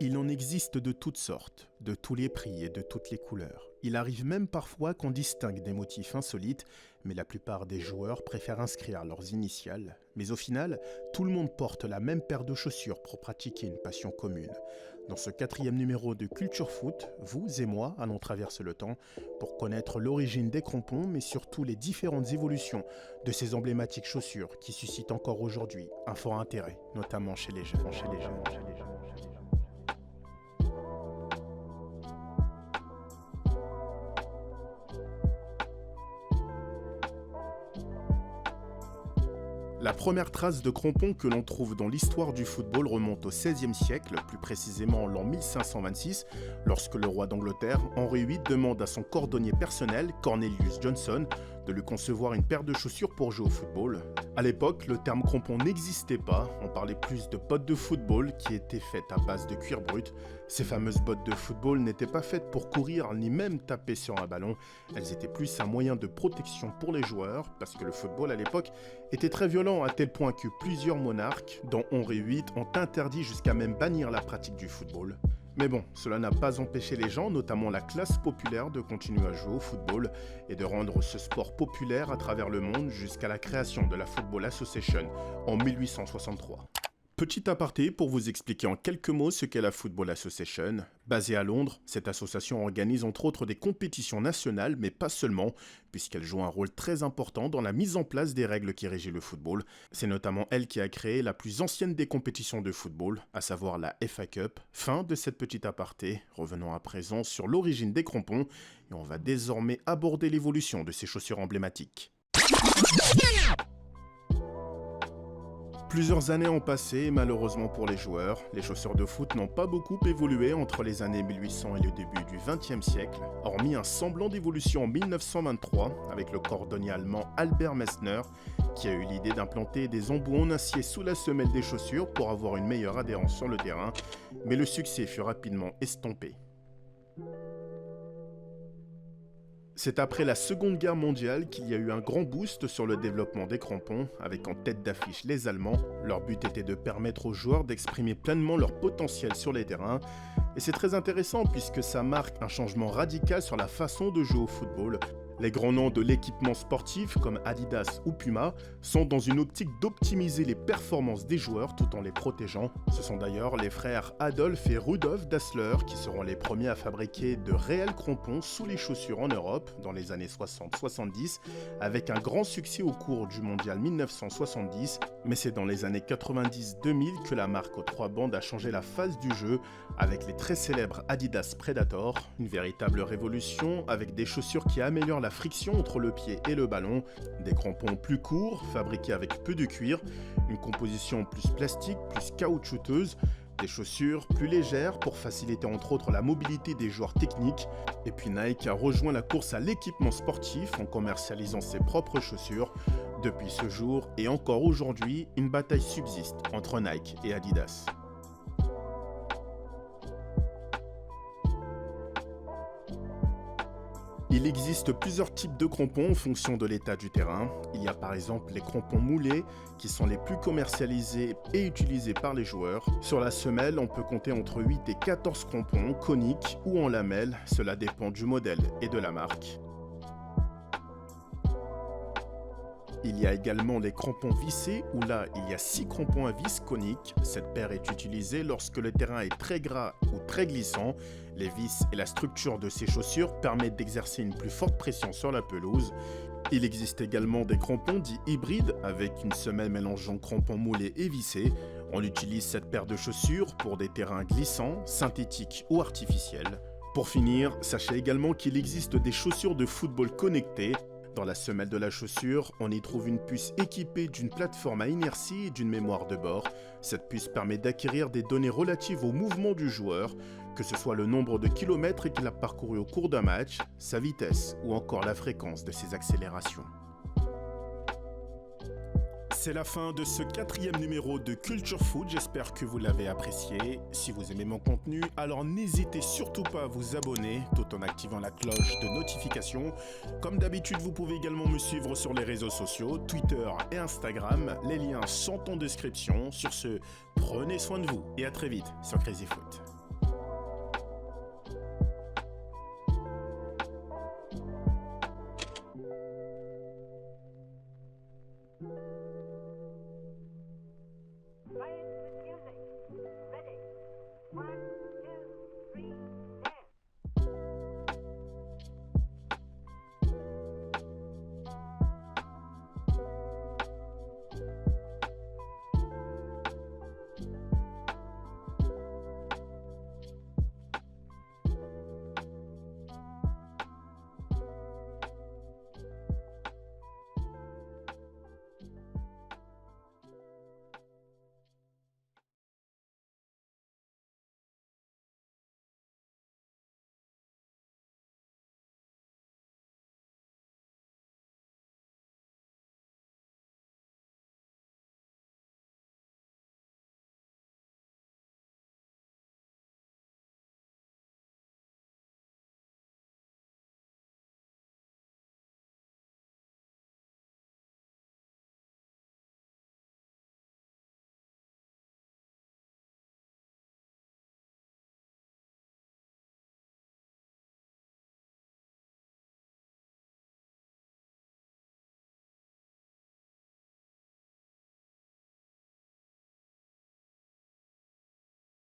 Il en existe de toutes sortes, de tous les prix et de toutes les couleurs. Il arrive même parfois qu'on distingue des motifs insolites, mais la plupart des joueurs préfèrent inscrire leurs initiales. Mais au final, tout le monde porte la même paire de chaussures pour pratiquer une passion commune. Dans ce 4e numéro de Culture Foot, vous et moi allons traverser le temps pour connaître l'origine des crampons, mais surtout les différentes évolutions de ces emblématiques chaussures qui suscitent encore aujourd'hui un fort intérêt, notamment chez les jeunes. La première trace de crampons que l'on trouve dans l'histoire du football remonte au XVIe siècle, plus précisément l'an 1526, lorsque le roi d'Angleterre, Henri VIII, demande à son cordonnier personnel, Cornelius Johnson, de lui concevoir une paire de chaussures pour jouer au football. À l'époque, le terme crampon n'existait pas, on parlait plus de bottes de football qui étaient faites à base de cuir brut. Ces fameuses bottes de football n'étaient pas faites pour courir ni même taper sur un ballon, elles étaient plus un moyen de protection pour les joueurs, parce que le football à l'époque était très violent à tel point que plusieurs monarques, dont Henri VIII, ont interdit jusqu'à même bannir la pratique du football. Mais bon, cela n'a pas empêché les gens, notamment la classe populaire, de continuer à jouer au football et de rendre ce sport populaire à travers le monde jusqu'à la création de la Football Association en 1863. Petit aparté pour vous expliquer en quelques mots ce qu'est la Football Association. Basée à Londres, cette association organise entre autres des compétitions nationales, mais pas seulement, puisqu'elle joue un rôle très important dans la mise en place des règles qui régissent le football. C'est notamment elle qui a créé la plus ancienne des compétitions de football, à savoir la FA Cup. Fin de cette petite aparté, revenons à présent sur l'origine des crampons, et on va désormais aborder l'évolution de ces chaussures emblématiques. Plusieurs années ont passé et malheureusement pour les joueurs, les chaussures de foot n'ont pas beaucoup évolué entre les années 1800 et le début du XXe siècle, hormis un semblant d'évolution en 1923 avec le cordonnier allemand Albert Messner qui a eu l'idée d'implanter des embouts en acier sous la semelle des chaussures pour avoir une meilleure adhérence sur le terrain, mais le succès fut rapidement estompé. C'est après la Seconde Guerre mondiale qu'il y a eu un grand boost sur le développement des crampons, avec en tête d'affiche les Allemands. Leur but était de permettre aux joueurs d'exprimer pleinement leur potentiel sur les terrains. Et c'est très intéressant puisque ça marque un changement radical sur la façon de jouer au football. Les grands noms de l'équipement sportif, comme Adidas ou Puma, sont dans une optique d'optimiser les performances des joueurs tout en les protégeant. Ce sont d'ailleurs les frères Adolf et Rudolf Dassler qui seront les premiers à fabriquer de réels crampons sous les chaussures en Europe dans les années 60-70, avec un grand succès au cours du mondial 1970. Mais c'est dans les années 90-2000 que la marque aux 3 bandes a changé la face du jeu avec les très célèbres Adidas Predator, une véritable révolution avec des chaussures qui améliorent la friction entre le pied et le ballon, des crampons plus courts, fabriqués avec peu de cuir, une composition plus plastique, plus caoutchouteuse, des chaussures plus légères pour faciliter entre autres la mobilité des joueurs techniques, et puis Nike a rejoint la course à l'équipement sportif en commercialisant ses propres chaussures. Depuis ce jour et encore aujourd'hui, une bataille subsiste entre Nike et Adidas. Il existe plusieurs types de crampons en fonction de l'état du terrain. Il y a par exemple les crampons moulés qui sont les plus commercialisés et utilisés par les joueurs. Sur la semelle, on peut compter entre 8 et 14 crampons coniques ou en lamelles, cela dépend du modèle et de la marque. Il y a également les crampons vissés, où là, il y a 6 crampons à vis coniques. Cette paire est utilisée lorsque le terrain est très gras ou très glissant. Les vis et la structure de ces chaussures permettent d'exercer une plus forte pression sur la pelouse. Il existe également des crampons dits hybrides, avec une semelle mélangeant crampons moulés et vissés. On utilise cette paire de chaussures pour des terrains glissants, synthétiques ou artificiels. Pour finir, sachez également qu'il existe des chaussures de football connectées. Dans la semelle de la chaussure, on y trouve une puce équipée d'une plateforme à inertie et d'une mémoire de bord. Cette puce permet d'acquérir des données relatives au mouvement du joueur, que ce soit le nombre de kilomètres qu'il a parcouru au cours d'un match, sa vitesse ou encore la fréquence de ses accélérations. C'est la fin de ce 4e numéro de Culture Foot, j'espère que vous l'avez apprécié. Si vous aimez mon contenu, alors n'hésitez surtout pas à vous abonner tout en activant la cloche de notification. Comme d'habitude, vous pouvez également me suivre sur les réseaux sociaux, Twitter et Instagram. Les liens sont en description. Sur ce, prenez soin de vous et à très vite sur Crazy Foot.